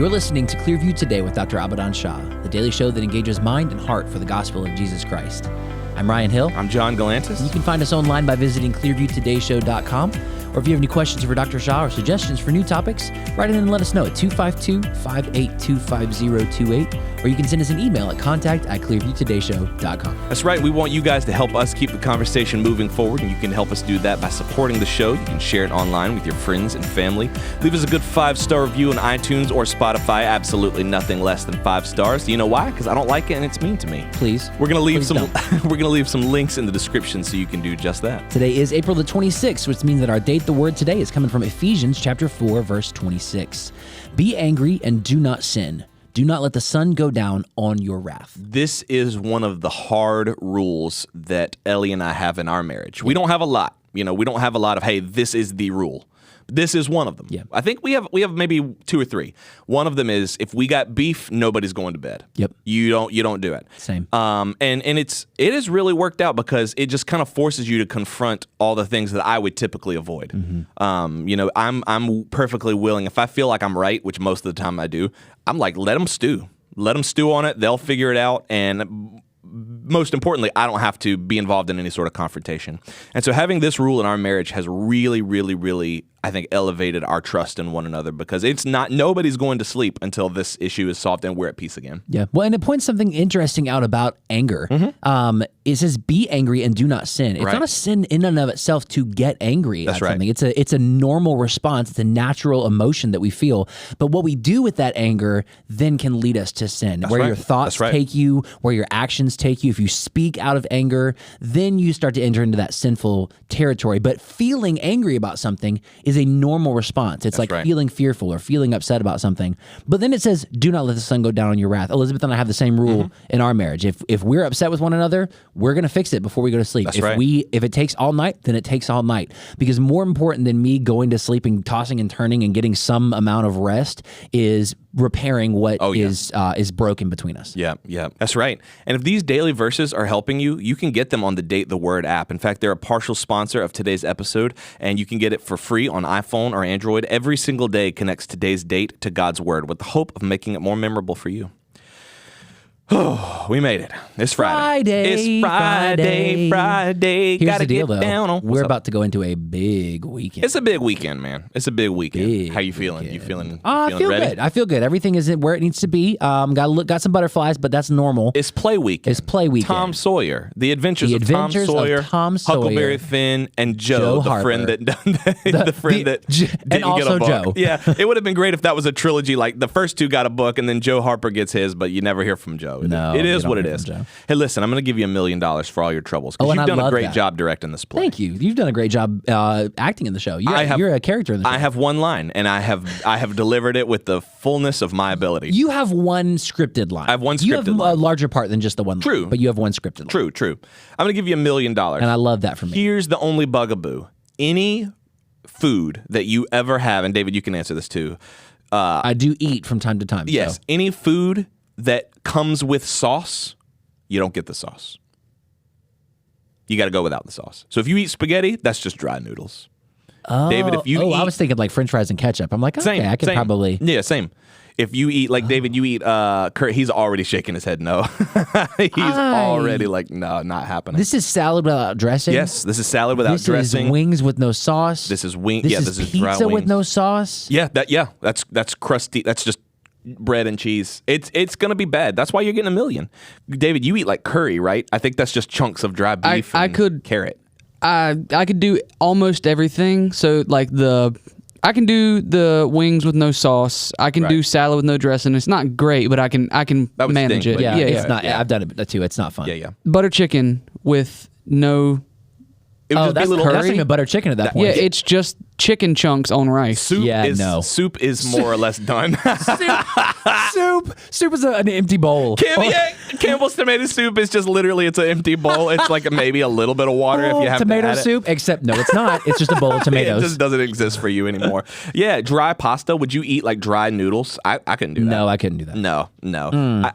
You're listening to Clearview Today with Dr. Abadan Shah, the daily show that engages mind and heart for the gospel of Jesus Christ. I'm Ryan Hill. I'm John Galantis. You can find us online by visiting clearviewtodayshow.com. Or if you have any questions for Dr. Shah or suggestions for new topics, write in and let us know at 252-582-5028. Or you can send us an email at contact@clearviewtodayshow.com. That's right. We want you guys to help us keep the conversation moving forward, and you can help us do that by supporting the show. You can share it online with your friends and family. Leave us a good 5-star review on iTunes or Spotify. Absolutely nothing less than 5 stars. Do you know why? Because I don't like it and it's mean to me. Please. We're gonna leave some. Don't. We're gonna leave some links in the description so you can do just that. Today is April the 26th, which means that our date the word today is coming from Ephesians chapter 4, verse 26. Be angry and do not sin. Do not let the sun go down on your wrath. This is one of the hard rules that Ellie and I have in our marriage. We don't have a lot. We don't have a lot of, hey, this is the rule. This is one of them. Yeah. I think we have maybe 2 or 3. One of them is if we got beef, nobody's going to bed. Yep. You don't do it. Same. And it has really worked out because it just kind of forces you to confront all the things that I would typically avoid. Mm-hmm. I'm perfectly willing, if I feel like I'm right, which most of the time I do, I'm like, let them stew. Let them stew on it. They'll figure it out. And most importantly, I don't have to be involved in any sort of confrontation. And so having this rule in our marriage has really, really, really, I think, elevated our trust in one another because nobody's going to sleep until this issue is solved and we're at peace again. Yeah. Well, and it points something interesting out about anger. Mm-hmm. It says, be angry and do not sin. It's right. not a sin in and of itself to get angry That's at right. something. It's a normal response. It's a natural emotion that we feel. But what we do with that anger then can lead us to sin. That's where right. your thoughts That's right. take you, where your actions take you. If you speak out of anger, then you start to enter into that sinful territory. But feeling angry about something is a normal response. It's That's like right. feeling fearful or feeling upset about something. But then it says, do not let the sun go down on your wrath. Elizabeth and I have the same rule in our marriage. If we're upset with one another, we're going to fix it before we go to sleep. That's right. If it takes all night, then it takes all night. Because more important than me going to sleep and tossing and turning and getting some amount of rest is repairing what is broken between us. Yeah, that's right. And if these daily verses are helping you, you can get them on the Date the Word app. In fact, they're a partial sponsor of today's episode, and you can get it for free on iPhone or Android. Every single day connects today's date to God's Word with the hope of making it more memorable for you. Oh, we made it. It's Friday. It's Friday. Here's Gotta the deal, get down though. on. We're about to go into a big weekend. It's a big weekend, man. It's a big weekend. Big How you feeling? weekend. You feeling? I feel ready? good. I feel good. Everything is where it needs to be. Got some butterflies, but that's normal. It's play weekend. It's play weekend. Tom Sawyer. The Adventures of Tom Sawyer, Huckleberry Finn, and Joe the Harper. friend that didn't and also get a book. Joe. Yeah, it would have been great if that was a trilogy. Like the first 2 got a book, and then Joe Harper gets his, but you never hear from Joe. No, it is you don't what it hear is. from Joe. Hey, listen, I'm going to give you $1 million for all your troubles because Oh, and you've I done a love great that. job directing this play. Thank you. You've done a great job acting in the show. You're a character in the show. I have one line, and I have delivered it with the fullness of my ability. You have one scripted line. I have one You have scripted line. a larger part than just the one True. line, but you have one scripted line. True. I'm going to give you $1 million. And I love that from me. Here's the only bugaboo. Any food that you ever have, and David, you can answer this too. I do eat from time to time. Yes, So. any food that comes with sauce, you don't get the sauce. You got to go without the sauce. So if you eat spaghetti, that's just dry noodles. Oh, David, if you eat, I was thinking like French fries and ketchup. I'm like, okay, I could same. probably. Yeah, same. If you eat, like David, you eat, Kurt, he's already shaking his head no. He's already like, no, not happening. This is salad without dressing. Yes, this is salad without this dressing. Is wings with no sauce. This is wing. This Yeah, is this is pizza dry wings with no sauce. That's crusty. That's just bread and cheese. It's gonna be bad. That's why you're getting $1 million. David, you eat like curry, right? I think that's just chunks of dry beef. I and could- carrot. I could do almost everything. So like I can do the wings with no sauce. I can do salad with no dressing. It's not great, but I can That would manage stink, it. but Yeah, yeah. it's not. I've done it too. It's not fun. Yeah. Butter chicken with no. It would Oh, just be that's a little not even butter chicken at that point. Yeah, it's just chicken chunks on rice. soup. Yeah, is soup is more or less done. Soup is an empty bowl. Campbell's tomato soup is just literally it's an empty bowl. It's like maybe a little bit of water if you have tomato to add soup, except no, it's not. It's just a bowl of It tomatoes. just doesn't exist for you anymore. Yeah, dry pasta. Would you eat like dry noodles? I couldn't do that. No, I couldn't do that. No.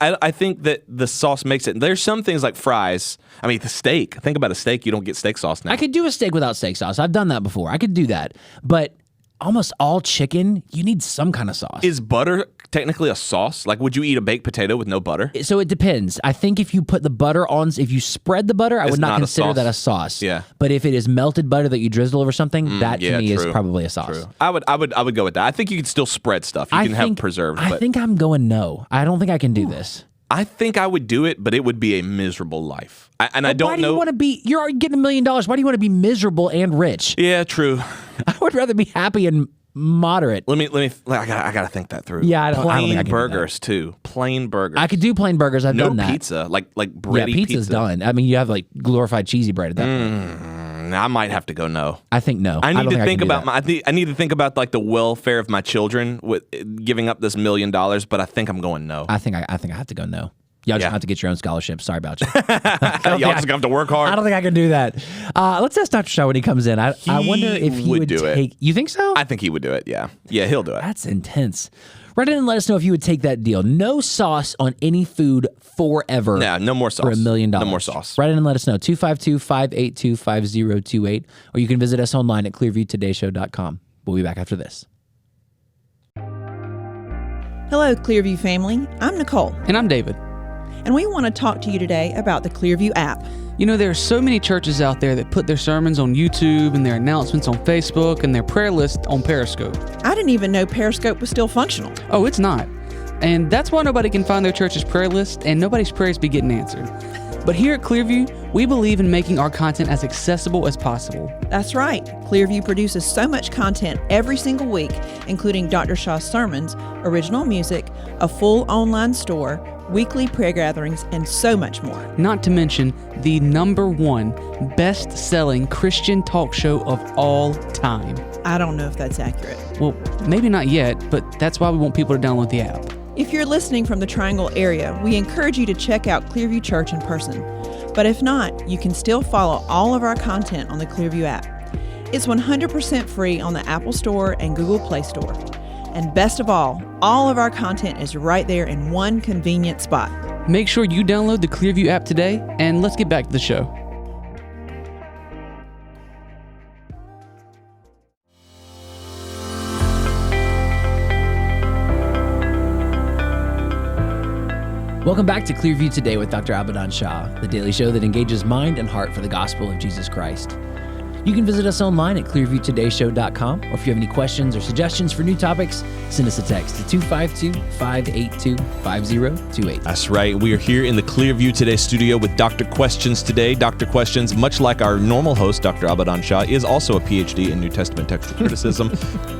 I think that the sauce makes it. There's some things like fries. I mean, the steak. Think about a steak. You don't get steak sauce now. I could do a steak without steak sauce. I've done that before. I could do that. But almost all chicken, you need some kind of sauce. Is butter technically a sauce? Like, would you eat a baked potato with no butter? So it depends. I think if you put the butter on, if you spread the butter, I would not consider that a sauce. Yeah. But if it is melted butter that you drizzle over something, that to me is probably a sauce. True. I would go with that. I think you can still spread stuff. You can have preserved. I think I'm going no. I don't think I can do this. I think I would do it, but it would be a miserable life. I don't know. Why do you want to be? You're getting $1 million. Why do you want to be miserable and rich? Yeah, true. I would rather be happy and moderate. Let me. I gotta think that through. Yeah, I don't think I can do burgers too. Plain burgers. I could do plain burgers. I've done that. No pizza, like bready pizza's pizza. done. I mean, you have like glorified cheesy bread at that point. I might have to go no. I think no. I need to think about I need to think about like the welfare of my children with giving up this $1 million. But I think I'm going no. I think I have to go no. Y'all just have to get your own scholarship. Sorry about you. Y'all just have to work hard. I don't think I can do that. Let's ask Dr. Shah when he comes in. I wonder if he would do take. You think so? I think he would do it. Yeah, he'll do it. That's intense. Write in and let us know if you would take that deal. No sauce on any food forever. Yeah, no more sauce. For $1 million. No more sauce. Write in and let us know. 252-582-5028. Or you can visit us online at clearviewtodayshow.com. We'll be back after this. Hello, Clearview family. I'm Nicole, And I'm David. and we want to talk to you today about the Clearview app. You know, there are so many churches out there that put their sermons on YouTube and their announcements on Facebook and their prayer list on Periscope. I didn't even know Periscope was still functional. Oh, it's not. And that's why nobody can find their church's prayer list and nobody's prayers be getting answered. But here at Clearview, we believe in making our content as accessible as possible. That's right. Clearview produces so much content every single week, including Dr. Shah's sermons, original music, a full online store, weekly prayer gatherings, and so much more. Not to mention the #1 best-selling Christian talk show of all time. I don't know if that's accurate. Well, maybe not yet, but that's why we want people to download the app. If you're listening from the Triangle area, we encourage you to check out Clearview Church in person. But if not, you can still follow all of our content on the Clearview app. It's 100% free on the Apple Store and Google Play Store. And best of all of our content is right there in one convenient spot. Make sure you download the Clearview app today, and let's get back to the show. Welcome back to Clearview Today with Dr. Abadan Shah, the daily show that engages mind and heart for the gospel of Jesus Christ. You can visit us online at clearviewtodayshow.com, or if you have any questions or suggestions for new topics, send us a text to 252-582-5028. That's right. We are here in the Clearview Today studio with Dr. Questions today. Dr. Questions, much like our normal host, Dr. Abadan Shah, is also a PhD in New Testament textual criticism.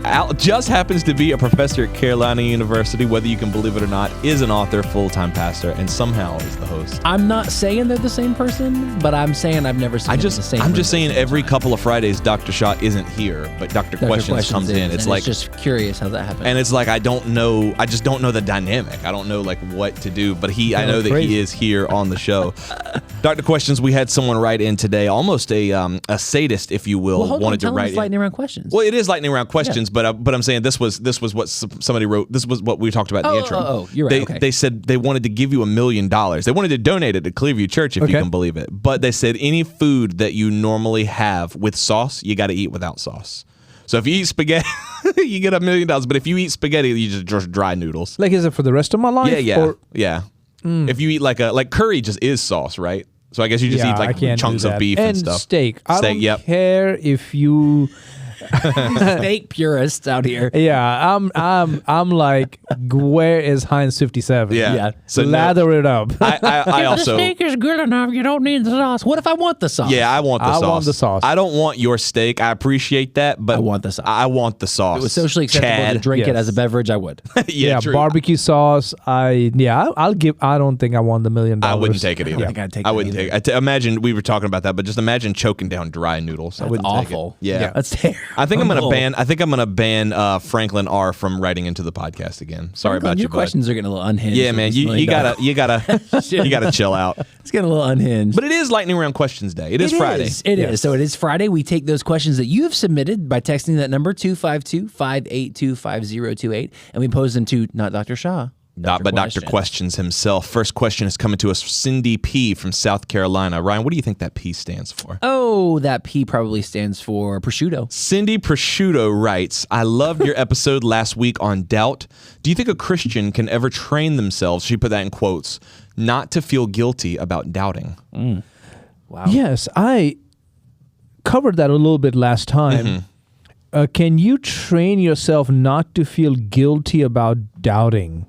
Al just happens to be a professor at Carolina University, whether you can believe it or not, is an author, full-time pastor, and somehow is the host. I'm not saying they're the same person, but I'm saying I've never seen them the same I'm just saying every couple of Fridays, Dr. Shah isn't here, but Dr. Questions comes in. It's just curious how that happened. And it's like I just don't know the dynamic. I don't know like what to do, but I know that he is here on the show. Dr. Questions, we had someone write in today, almost a sadist, if you will, wanted to write in. Lightning round questions. Well, it is lightning round questions, but I'm saying this was what somebody wrote. This was what we talked about in the intro. Oh, you're right. They said they wanted to give you $1 million. They wanted to donate it to Clearview Church, if you can believe it. But they said any food that you normally have with sauce, you got to eat without sauce. So if you eat spaghetti, you get $1 million. But if you eat spaghetti, you just dry noodles. Like, is it for the rest of my life? Yeah. If you eat like curry, just is sauce, right? So I guess you just eat like chunks of beef and stuff. Steak. I don't care if you. Steak purists out here. Yeah, I'm like, where is Heinz 57? Yeah. So lather it up. I also. The steak is good enough. You don't need the sauce. What if I want the sauce? Yeah, I want the sauce. I want the sauce. I don't want your steak. I appreciate that, but I want the sauce. I want the sauce. If it was socially acceptable to drink it as a beverage, I would. Yeah, true. Barbecue sauce. I'll give. I don't think I want the $1 million. I wouldn't take it either. I think I'd take I it wouldn't either. take it. Imagine we were talking about that, but just imagine choking down dry noodles. I That's wouldn't awful. take it. Yeah. That's terrible. I think I'm gonna ban Franklin R from writing into the podcast again. Sorry about your bud. questions are getting a little unhinged. Yeah, man, you gotta chill out. It's getting a little unhinged. But it is Lightning Round Questions Day. It is Friday. It is. So it is Friday. We take those questions that you have submitted by texting that number 252-582-5028, and we pose them to not Dr. Shah, Dr. Questions himself. First question is coming to us, Cindy P. from South Carolina. Ryan, what do you think that P stands for? Oh, that P probably stands for prosciutto. Cindy Prosciutto writes, I loved your episode last week on doubt. Do you think a Christian can ever train themselves, she put that in quotes, not to feel guilty about doubting? Wow. Yes, I covered that a little bit last time. Can you train yourself not to feel guilty about doubting?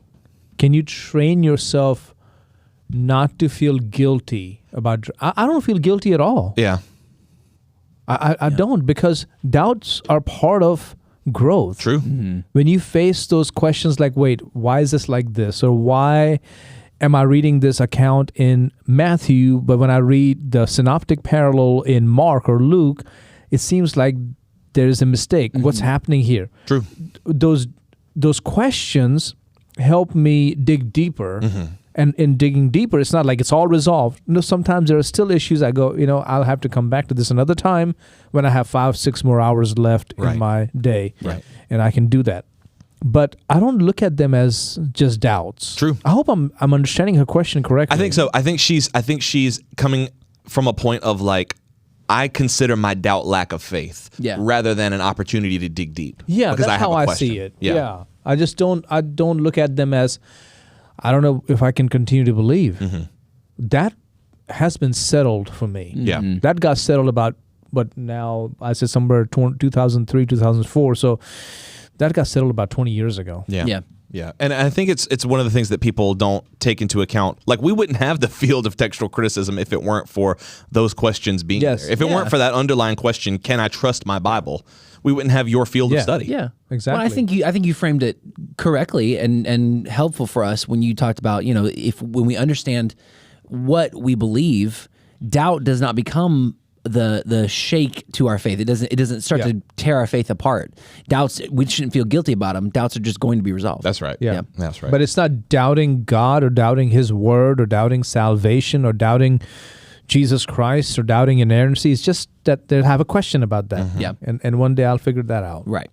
Can you train yourself not to feel guilty about... I don't feel guilty at all. Yeah. I don't, because doubts are part of growth. True. When you face those questions like, wait, why is this like this? Or why am I reading this account in Matthew, but when I read the synoptic parallel in Mark or Luke, it seems like there is a mistake. What's happening here? True. Those questions help me dig deeper. And in digging deeper, it's not like it's all resolved. No, sometimes there are still issues. I go, I'll have to come back to this another time when I have 5-6 more hours left in my day. Right. And I can do that. But I don't look at them as just doubts. True. I hope I'm understanding her question correctly. I think so. I think she's coming from a point of like, I consider my doubt lack of faith rather than an opportunity to dig deep. Yeah, because that's I have how a I question. see it. Yeah. I just don't look at them as, I don't know if I can continue to believe. That has been settled for me. Yeah. That got settled about, but now I said somewhere 2003, 2004. So that got settled about 20 years ago. Yeah. And I think it's one of the things that people don't take into account. Like, we wouldn't have the field of textual criticism if it weren't for those questions being there. If it weren't for that underlying question, can I trust my Bible? We wouldn't have your field of study. Yeah, exactly. Well, I think you framed it correctly and helpful for us when you talked about, when we understand what we believe, doubt does not become the shake to our faith. It doesn't start to tear our faith apart. Doubts, we shouldn't feel guilty about them. Doubts are just going to be resolved. That's right. Yeah. That's right. But it's not doubting God or doubting His Word or doubting salvation or doubting Jesus Christ or doubting inerrancy. It's just that they have a question about that. Yeah. And one day I'll figure that out. Right.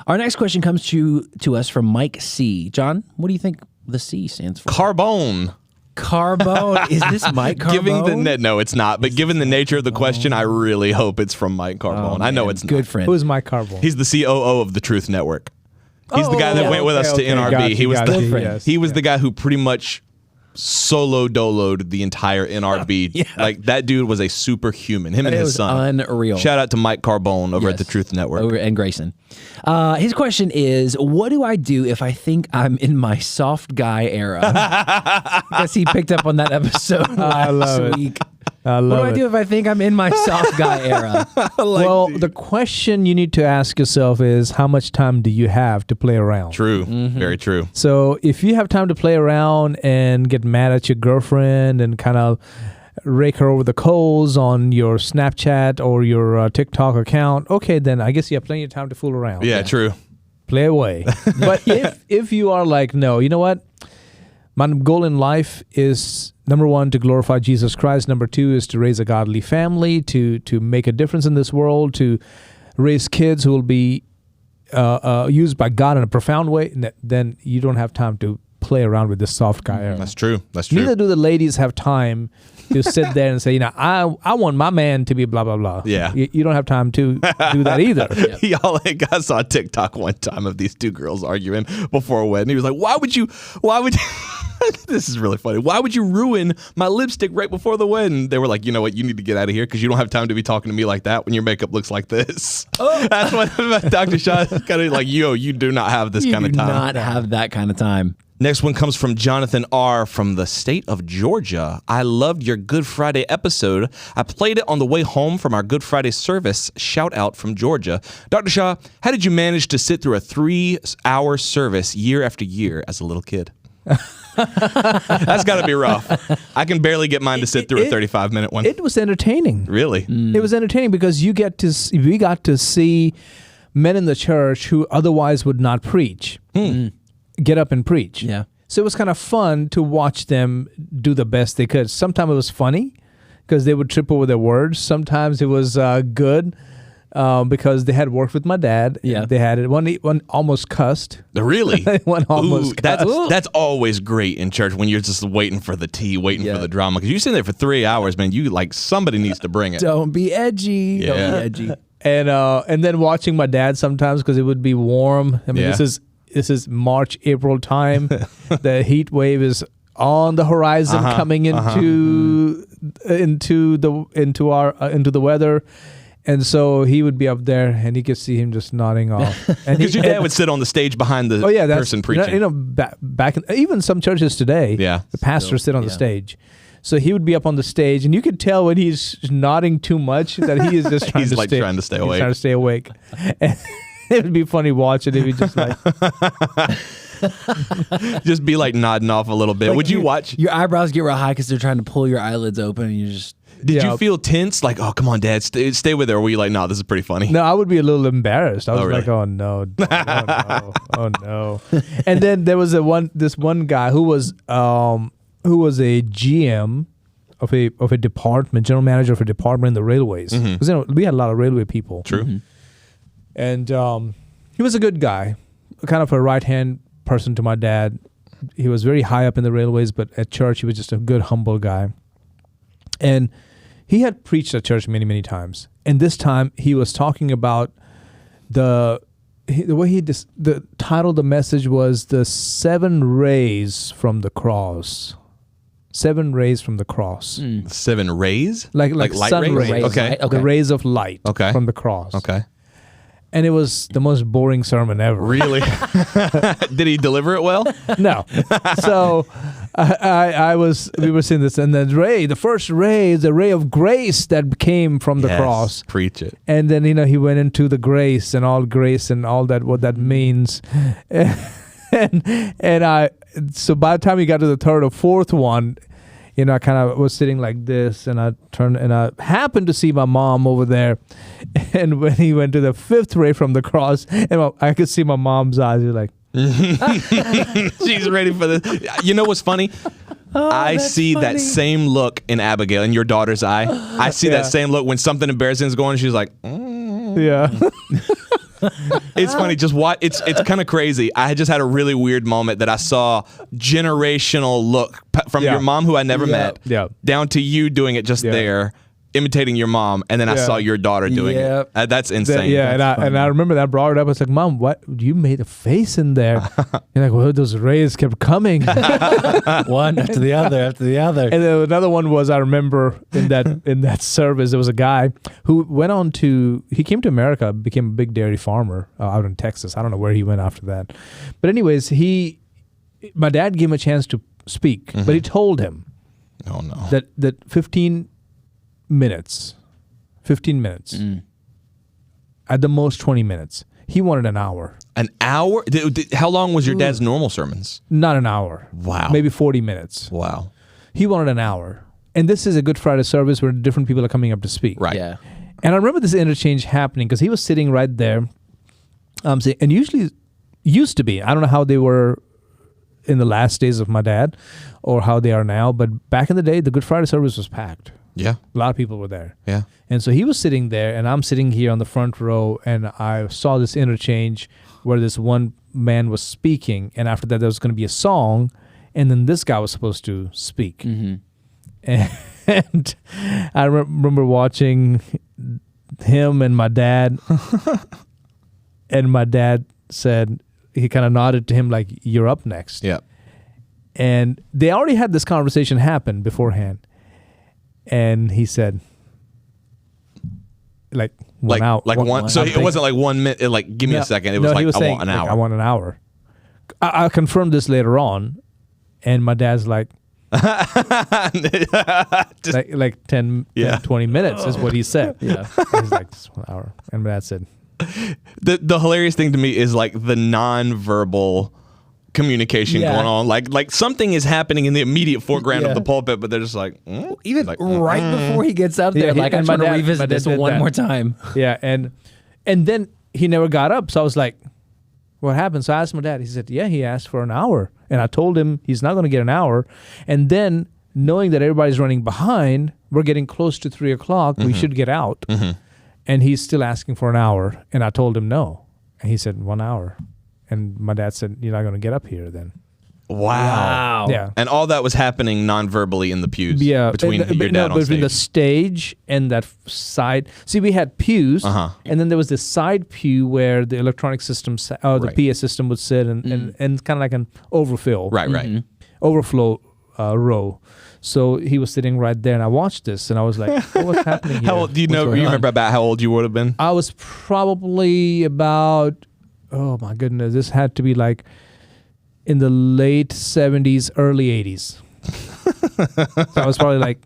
Our next question comes to us from Mike C. John, what do you think the C stands for? Carbone. Carbone. Is this Mike Carbone? No, it's not. But given the nature of the question, I really hope it's from Mike Carbone. I know it's good not. friend. Who's Mike Carbone? He's the COO of the Truth Network. He's the guy that went with us to NRB. Gotcha, He was the guy who pretty much solo doloed the entire NRB. Like, that dude was a superhuman. Him and his son. Unreal. Shout out to Mike Carbone over at the Truth Network. And Grayson. His question is, what do I do if I think I'm in my soft guy era? I guess he picked up on that episode last week. I love what do I do if I think I'm in my soft guy era? The question you need to ask yourself is, how much time do you have to play around? True. Very true. So if you have time to play around and get mad at your girlfriend and kind of rake her over the coals on your Snapchat or your TikTok account, okay, then I guess you have plenty of time to fool around. Yeah, true. Play away. But if you are like, no, you know what? My goal in life is, number one, to glorify Jesus Christ. Number two is to raise a godly family, to make a difference in this world, to raise kids who will be used by God in a profound way. Then you don't have time to play around with this soft guy era. That's true. That's true. Neither do the ladies have time to sit there and say, I want my man to be blah, blah, blah. Yeah. You don't have time to do that either. Y'all, I saw a TikTok one time of these two girls arguing before a wedding. He was like, why would you this is really funny. Why would you ruin my lipstick right before the wedding? They were like, you know what? You need to get out of here because you don't have time to be talking to me like that when your makeup looks like this. That's what Dr. Shah is kind of like, you do not have this kind of time. You do not have that kind of time. Next one comes from Jonathan R. from the state of Georgia. I loved your Good Friday episode. I played it on the way home from our Good Friday service. Shout out from Georgia. Dr. Shah, how did you manage to sit through a 3-hour service year after year as a little kid? That's got to be rough. I can barely get mine to sit through a 35-minute one. It was entertaining. Really? It was entertaining because we got to see men in the church who otherwise would not preach get up and preach. Yeah. So it was kind of fun to watch them do the best they could. Sometimes it was funny because they would trip over their words. Sometimes it was good because they had worked with my dad. Yeah. They had it. One almost cussed. Really? One almost Ooh, cussed. that's always great in church when you're just waiting for the tea, waiting for the drama. Because you're sitting there for 3 hours, man. You like somebody needs to bring it. Don't be edgy. Yeah. Don't be edgy. And then watching my dad sometimes because it would be warm. I mean, this is March, April time. The heat wave is on the horizon, coming into the weather. And so he would be up there, and he could see him just nodding off. Because your dad would sit on the stage behind the person preaching. Back in, even some churches today, the pastors sit on the stage. So he would be up on the stage, and you could tell when he's nodding too much that he is just trying trying to stay awake. He's trying to stay awake. And it would be funny watching if he just like just be like nodding off a little bit. Like would you watch? Your eyebrows get real high because they're trying to pull your eyelids open, and you just. Did you feel tense? Like, oh, come on, Dad, stay with her. Or were you like, no, this is pretty funny? No, I would be a little embarrassed. I was really? like, oh no, oh no. And then there was this one guy who was a GM of a department, general manager of a department in the railways. Because we had a lot of railway people. True. And he was a good guy, kind of a right-hand person to my dad. He was very high up in the railways, but at church he was just a good, humble guy. And he had preached at church many, many times. And this time he was talking about the way the title of the message was the 7 rays from the cross. 7 rays from the cross. 7 rays? Like light sun rays. Okay. The rays of light from the cross. Okay. And it was the most boring sermon ever. Really? Did he deliver it well? No. So we were seeing this, and the first ray is the ray of grace that came from the cross. Preach it. And then, he went into the grace and all that, what that means. So by the time he got to the third or fourth one, I kind of was sitting like this, and I turned, and I happened to see my mom over there. And when he went to the 5th ray from the cross, and I could see my mom's eyes. You're like, she's ready for this. You know what's funny? I see that same look in Abigail, in your daughter's eye. I see that same look when something embarrassing is going on. She's like, yeah. It's funny. Just what it's kind of crazy. I just had a really weird moment that I saw generational look from your mom, who I never met, down to you doing it just there, imitating your mom, and then I saw your daughter doing it. That's insane. And I remember that I brought it up. I was like, Mom, what? You made a face in there. You're like, well, those rays kept coming. One after the other. And then another one was, I remember in that service, there was a guy who he came to America, became a big dairy farmer out in Texas. I don't know where he went after that. But anyways, my dad gave him a chance to speak, but he told him that 15 minutes, at the most 20 minutes. He wanted an hour. An hour? How long was your dad's normal sermons? Not an hour. Wow. Maybe 40 minutes. Wow. He wanted an hour. And this is a Good Friday service where different people are coming up to speak. Right. Yeah. And I remember this interchange happening because he was sitting right there. And usually, used to be, I don't know how they were in the last days of my dad or how they are now, but back in the day, the Good Friday service was packed. Yeah. A lot of people were there. Yeah. And so he was sitting there, and I'm sitting here on the front row, and I saw this interchange where this one man was speaking, and after that there was going to be a song, and then this guy was supposed to speak. And I remember watching him and my dad, and my dad said, he kind of nodded to him like, you're up next. Yeah. And they already had this conversation happen beforehand. And he said, like 1 hour. So it wasn't like 1 minute, like, give me a second. It was like, I want an hour. I want an hour. I confirmed this later on. And my dad's like, like 10, 20 minutes is what he said. Yeah. He's like, just 1 hour. And my dad said, the hilarious thing to me is like the non-verbal communication going on. Like something is happening in the immediate foreground of the pulpit, but they're just like, even like, right before he gets up there, like, I'm trying to revisit this one more time. Yeah, and then he never got up. So I was like, what happened? So I asked my dad. He said, yeah, he asked for an hour. And I told him he's not going to get an hour. And then knowing that everybody's running behind, we're getting close to 3 o'clock, we should get out. And he's still asking for an hour. And I told him no. And he said, 1 hour. And my dad said, you're not going to get up here then. Wow. Yeah. And all that was happening non-verbally in the pews. Yeah. Between your dad on between stage. the stage and that side. See, we had pews. And then there was this side pew where the electronic system, the PA system would sit and kind of like an overfill. Right. Overflow row. So he was sitting right there, and I watched this, and I was like, "Oh, what's happening here?" How old, do you remember about how old you would have been? I was probably about, oh my goodness, this had to be like in the late 70s, early 80s. So I was probably like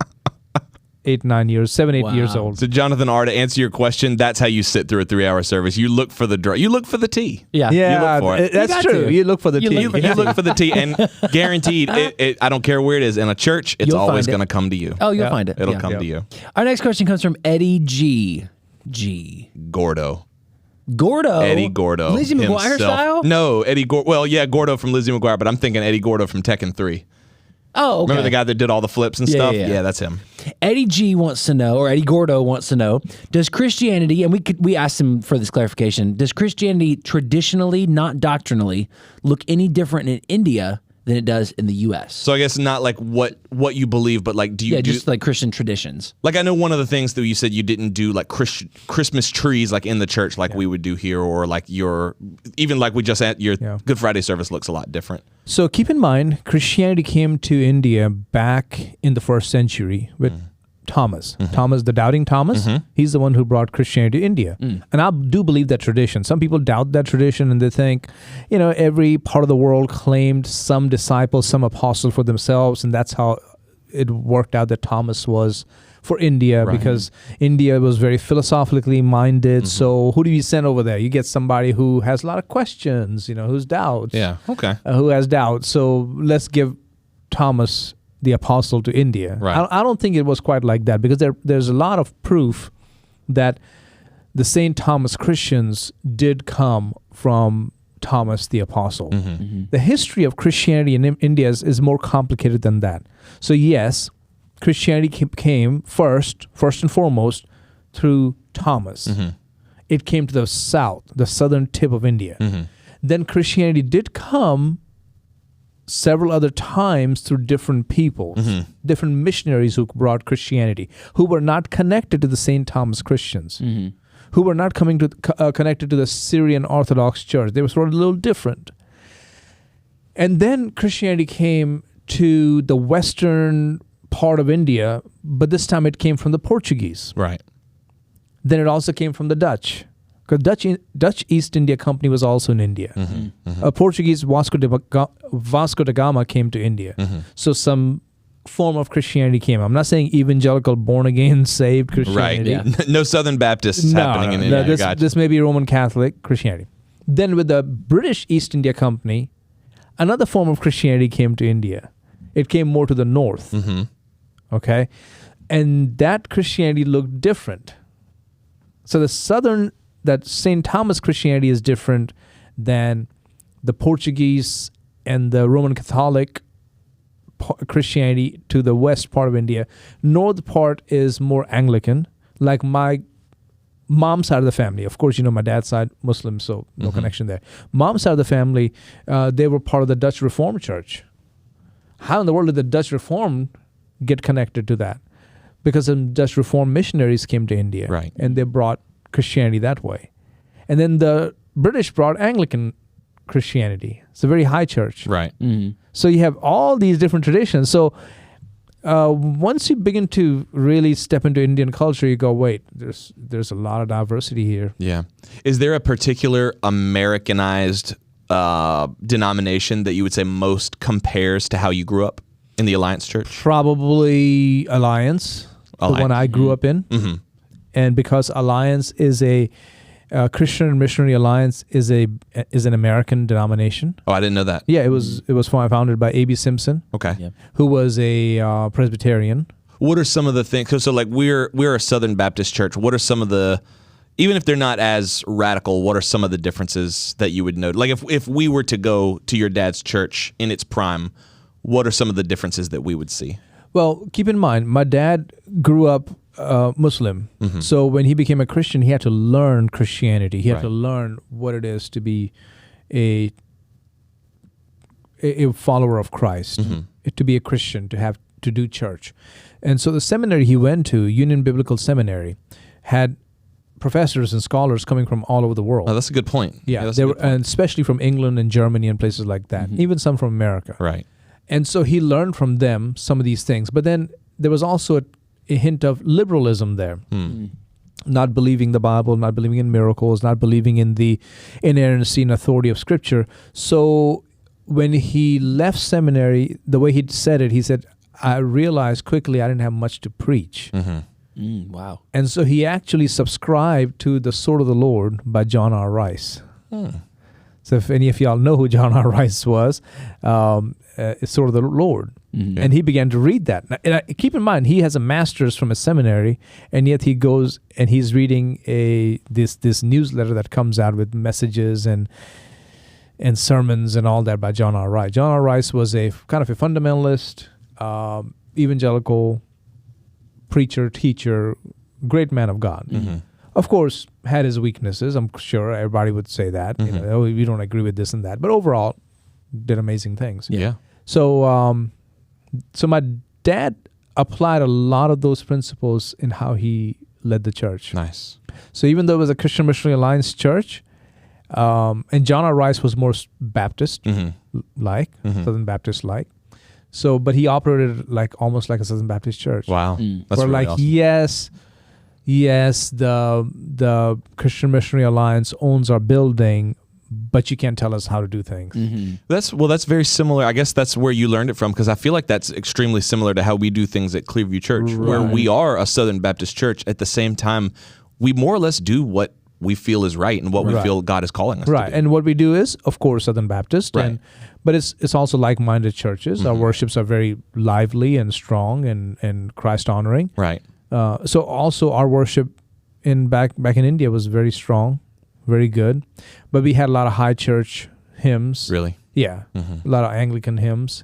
7, 8 years old. So Jonathan R., to answer your question, that's how you sit through a 3-hour service. You look for the you look for the tea. Yeah. You look for it. That's true. to. You look for the tea. You look for the tea, and guaranteed, I don't care where it is, in a church, it's You'll always find it. going to come to you. Oh, you'll find it. It'll Yeah. come to you. Our next question comes from Eddie G. Gordo. Gordo. Eddie Gordo. Lizzie McGuire himself. style? No, Eddie Gordo. Well, yeah, Gordo from Lizzie McGuire, but I'm thinking Eddie Gordo from Tekken 3. Oh, okay. Remember the guy that did all the flips and stuff? yeah. That's him. Eddie G wants to know, or Eddie Gordo wants to know, does Christianity, and we asked him for this clarification, does Christianity traditionally, not doctrinally, look any different in India than it does in the U.S.? So I guess not like what you believe, but like do you do, just like Christian traditions. like I know one of the things that you said you didn't do like Christmas trees like in the church like we would do here, or like even like we just had your Good Friday service looks a lot different. So keep in mind, Christianity came to India back in the 1st century with Thomas. Thomas, the doubting Thomas, he's the one who brought Christianity to India. And I do believe that tradition. Some people doubt that tradition and they think, every part of the world claimed some disciple, some apostle for themselves, and that's how it worked out that Thomas was for India, because India was very philosophically minded. So who do you send over there? You get somebody who has a lot of questions, who's doubts. Yeah. Okay. Who has doubts. So let's give Thomas the apostle to India. Right. I don't think it was quite like that, because there's a lot of proof that the St. Thomas Christians did come from Thomas the apostle. The history of Christianity in India is more complicated than that. So yes, Christianity came first and foremost through Thomas. It came to the south, the southern tip of India. Then Christianity did come several other times through different peoples, different missionaries who brought Christianity, who were not connected to the St. Thomas Christians, who were not connected to the Syrian Orthodox Church. They were sort of a little different. And then Christianity came to the western part of India, but this time it came from the Portuguese. Right. Then it also came from the Dutch, because Dutch East India Company was also in India. A Portuguese Vasco da Gama came to India. So some form of Christianity came. I'm not saying evangelical, born again, saved Christianity. Right. No Southern Baptists happening in India. This may be Roman Catholic Christianity. Then with the British East India Company, another form of Christianity came to India. It came more to the north. Okay? And that Christianity looked different. So that St. Thomas Christianity is different than the Portuguese and the Roman Catholic Christianity to the west part of India. North part is more Anglican, like my mom's side of the family. Of course, my dad's side Muslim, so no connection there. Mom's side of the family, they were part of the Dutch Reformed Church. How in the world did the Dutch Reformed get connected to that? Because some Dutch Reformed missionaries came to India, right, and they brought Christianity that way. And then the British brought Anglican Christianity. It's a very high church. Right. So you have all these different traditions. So once you begin to really step into Indian culture, you go, wait, there's a lot of diversity here. Yeah. Is there a particular Americanized denomination that you would say most compares to how you grew up in the Alliance Church? Probably Alliance, the one I grew up in. And because Alliance is a Christian and Missionary Alliance is an American denomination. Oh, I didn't know that. Yeah, it was founded by A.B. Simpson. Okay. Who was a Presbyterian. What are some of the things? So like we're a Southern Baptist church. What are some of the, even if they're not as radical, what are some of the differences that you would note? Like if we were to go to your dad's church in its prime, what are some of the differences that we would see? Well, keep in mind, my dad grew up Muslim. Mhm. So when he became a Christian, he had to learn Christianity. He had Right. to learn what it is to be a follower of Christ, Mhm. to be a Christian, to do church. And so the seminary he went to, Union Biblical Seminary, had professors and scholars coming from all over the world. Oh, that's a good point. that's they a were, good point. and especially from England and Germany and places like that, even some from America. Right. And so he learned from them some of these things. But then there was also a hint of liberalism there. Not believing the Bible, not believing in miracles, not believing in the inerrancy and authority of Scripture. So when he left seminary, the way he said it, he said, I realized quickly I didn't have much to preach. Wow. And so he actually subscribed to The Sword of the Lord by John R. Rice. So if any of y'all know who John R. Rice was, it's Sword of the Lord. And he began to read that. Now, and keep in mind, he has a master's from a seminary, and yet he goes and he's reading this newsletter that comes out with messages and sermons and all that by John R. Rice. John R. Rice was a kind of a fundamentalist, evangelical preacher, teacher, great man of God. Of course, had his weaknesses. I'm sure everybody would say that. You know, oh, we don't agree with this and that. But overall, did amazing things. Yeah. So, so my dad applied a lot of those principles in how he led the church. Nice. So even though it was a Christian Missionary Alliance church, and John R. Rice was more Baptist-like, Southern Baptist-like. So, but he operated almost like a Southern Baptist church. Wow. That's Where really awesome. yes, the Christian Missionary Alliance owns our building, but you can't tell us how to do things. That's very similar. I guess that's where you learned it from, because I feel like that's extremely similar to how we do things at Clearview Church, where we are a Southern Baptist church. At the same time, we more or less do what we feel is right and what we feel God is calling us to do. And what we do is, of course, Southern Baptist, Right. but it's also like-minded churches. Our worships are very lively and strong and Christ-honoring. Right. So also our worship back in India was very strong, very good. But we had a lot of high church hymns. Really? Yeah, a lot of Anglican hymns.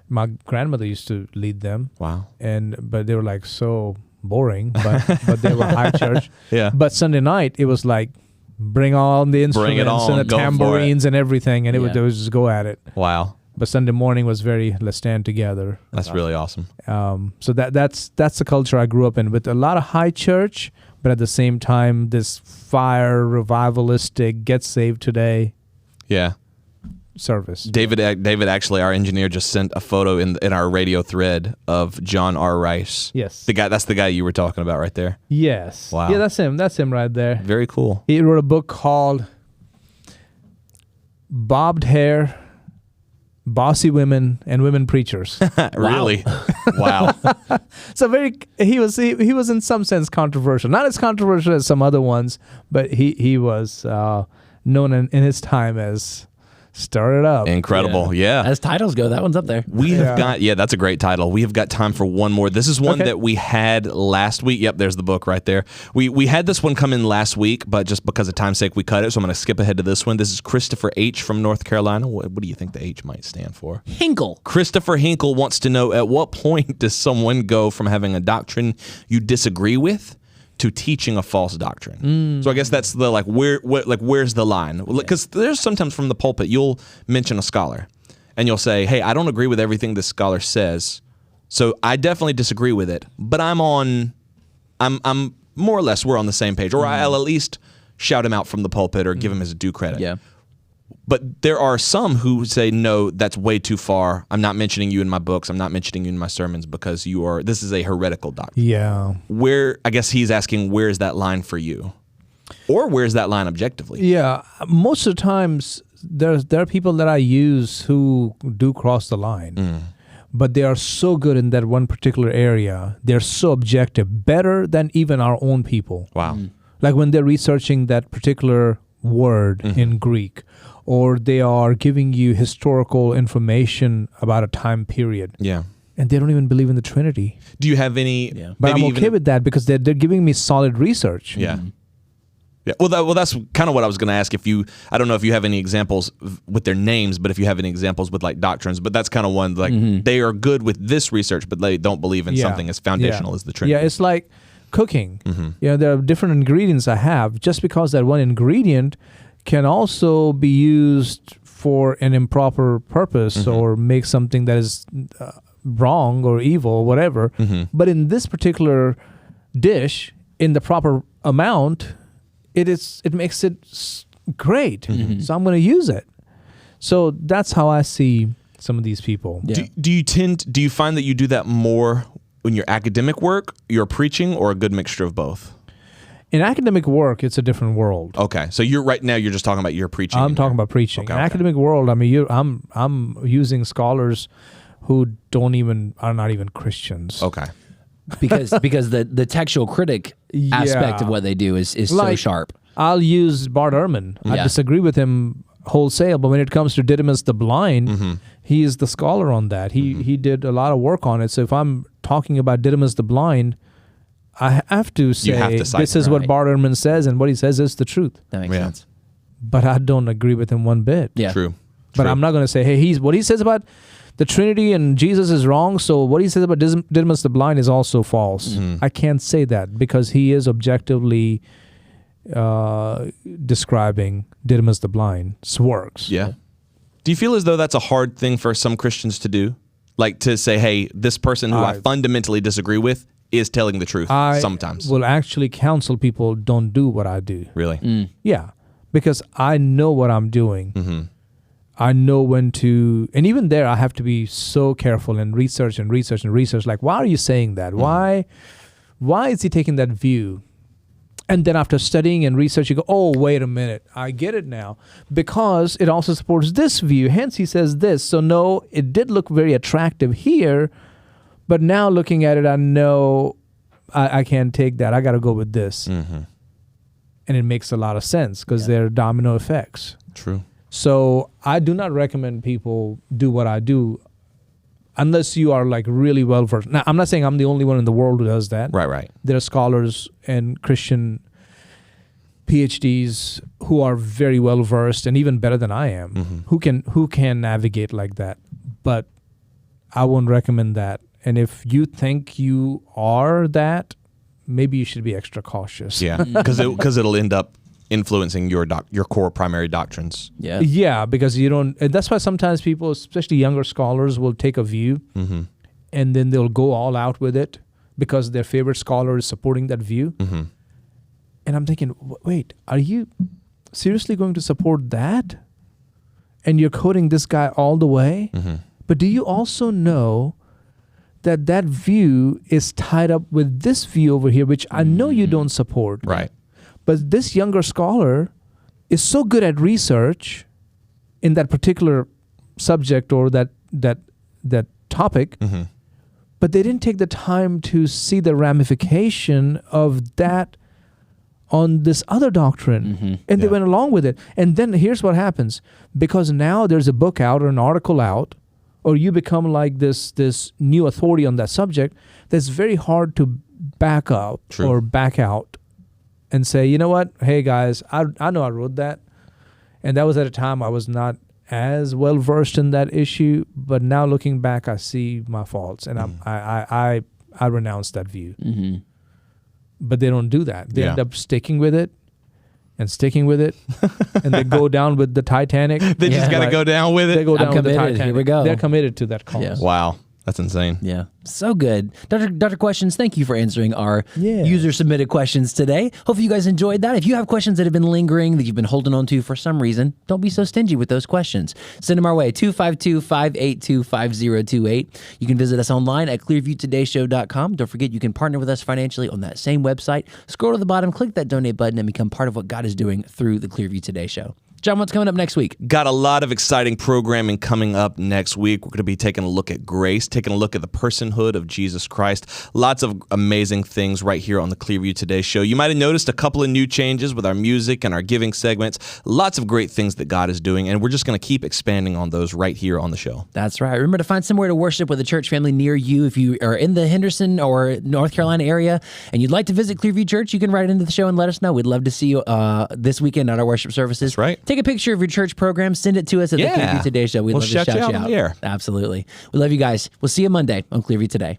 My grandmother used to lead them. Wow. But they were so boring, but they were high church. Yeah. But Sunday night it was bring on the instruments on, and the go for it. tambourines and everything, and it would just go at it. Wow. But Sunday morning was let's stand together. That's really awesome. So that's the culture I grew up in, with a lot of high church, but at the same time this fire revivalistic get saved today Yeah. service. David actually, our engineer, just sent a photo in our radio thread of John R. Rice. Yes. That's the guy you were talking about right there. Yes. Wow. Yeah, that's him right there. Very cool. He wrote a book called Bobbed Hair, Bossy Women, and Women Preachers. Really? Wow. So he was in some sense controversial. Not as controversial as some other ones, but he was known in his time as Stir It Up. Incredible. Yeah. As titles go, that one's up there. We have got, that's a great title. We have got time for one more. This is one Okay. that we had last week. Yep, there's the book right there. We had this one come in last week, but just because of time's sake, we cut it. So I'm going to skip ahead to this one. This is Christopher H. from North Carolina. What do you think the H might stand for? Hinkle. Christopher Hinkle wants to know, at what point does someone go from having a doctrine you disagree with to teaching a false doctrine? So I guess that's the where's the line? Because there's sometimes from the pulpit you'll mention a scholar and you'll say, hey, I don't agree with everything this scholar says, so I definitely disagree with it, but I'm more or less we're on the same page, or I'll at least shout him out from the pulpit or give him his due credit. Yeah. But there are some who say, no, that's way too far. I'm not mentioning you in my books. I'm not mentioning you in my sermons because this is a heretical doctrine. Yeah. I guess he's asking, where's that line for you? Or where's that line objectively? Yeah. Most of the times there are people that I use who do cross the line. But they are so good in that one particular area. They're so objective, better than even our own people. Wow. Like when they're researching that particular word in Greek, or they are giving you historical information about a time period. Yeah. And they don't even believe in the Trinity. Do you have any... Yeah. But maybe I'm okay even- with that because they're giving me solid research. Yeah. Yeah. Well, that's kind of what I was going to ask. I don't know if you have any examples with their names, but if you have any examples with doctrines, but that's kind of one, they are good with this research, but they don't believe in something as foundational as the Trinity. Yeah, it's like cooking. Mm-hmm. There are different ingredients I have. Just because that one ingredient can also be used for an improper purpose or make something that is wrong or evil or whatever. But in this particular dish, in the proper amount, it makes it great. So I'm going to use it. So that's how I see some of these people. Yeah. Do you find that you do that more in your academic work, your preaching, or a good mixture of both? In academic work, it's a different world. Okay, so you're just talking about your preaching. I'm talking about preaching. Okay, In okay. academic world, I mean, I'm using scholars who are not even Christians. Okay. because the textual critic aspect of what they do is so Like, sharp. I'll use Bart Ehrman. I Yeah. disagree with him wholesale, but when it comes to Didymus the blind, he is the scholar on that. He did a lot of work on it. So if I'm talking about Didymus the blind, I have to say have to cite this is what right. Bart Ehrman says, and what he says is the truth. That makes Yeah. sense. But I don't agree with him one bit. Yeah. True. But I'm not going to say, hey, what he says about the Trinity and Jesus is wrong, so what he says about Didymus the blind is also false. I can't say that because he is objectively describing Didymus the blind's works. Yeah. Do you feel as though that's a hard thing for some Christians to do? Like to say, hey, this person who I fundamentally disagree with is telling the truth sometimes. Will actually counsel people don't do what I do. Really? Yeah, because I know what I'm doing. I know when to, and even there, I have to be so careful and research. Like, why are you saying that? Why is he taking that view? And then after studying and research, you go, oh, wait a minute, I get it now. Because it also supports this view. Hence, he says this. So no, it did look very attractive here. But now looking at it, I know I can't take that. I got to go with this. And it makes a lot of sense because they're domino effects. True. So I do not recommend people do what I do unless you are like really well versed. Now, I'm not saying I'm the only one in the world who does that. Right. There are scholars and Christian PhDs who are very well versed and even better than I am, who can navigate like that. But I won't recommend that. And if you think you are that, maybe you should be extra cautious. Yeah, because it'll end up influencing your core primary doctrines. Yeah. Yeah, because you don't. And that's why sometimes people, especially younger scholars, will take a view and then they'll go all out with it because their favorite scholar is supporting that view. And I'm thinking, wait, are you seriously going to support that? And you're quoting this guy all the way? But do you also know that view is tied up with this view over here, which I know you don't support? Right. But this younger scholar is so good at research in that particular subject or that topic, but they didn't take the time to see the ramification of that on this other doctrine. And they went along with it. And then here's what happens. Because now there's a book out or an article out, or you become like this new authority on that subject, that's very hard to back up or back out and say, you know what? Hey, guys, I know I wrote that. And that was at a time I was not as well versed in that issue. But now looking back, I see my faults. And I renounce that view. But they don't do that. They end up sticking with it. And they go down with the Titanic. They just got to go down with it. They go down with the Titanic. Here we go. They're committed to that cause. Yeah. Wow. That's insane. Yeah. So good. Dr. Questions, thank you for answering our user-submitted questions today. Hopefully you guys enjoyed that. If you have questions that have been lingering, that you've been holding on to for some reason, don't be so stingy with those questions. Send them our way, 252-582-5028. You can visit us online at clearviewtodayshow.com. Don't forget, you can partner with us financially on that same website. Scroll to the bottom, click that donate button, and become part of what God is doing through the Clearview Today Show. John, what's coming up next week? Got a lot of exciting programming coming up next week. We're going to be taking a look at grace, taking a look at the personhood of Jesus Christ. Lots of amazing things right here on the Clearview Today Show. You might have noticed a couple of new changes with our music and our giving segments. Lots of great things that God is doing, and we're just going to keep expanding on those right here on the show. That's right. Remember to find somewhere to worship with a church family near you. If you are in the Henderson or North Carolina area and you'd like to visit Clearview Church, you can write into the show and let us know. We'd love to see you this weekend at our worship services. That's right. Take a picture of your church program, send it to us at the Clearview Today Show. We'd love to shout you out. on the air. Absolutely. We love you guys. We'll see you Monday on Clearview Today.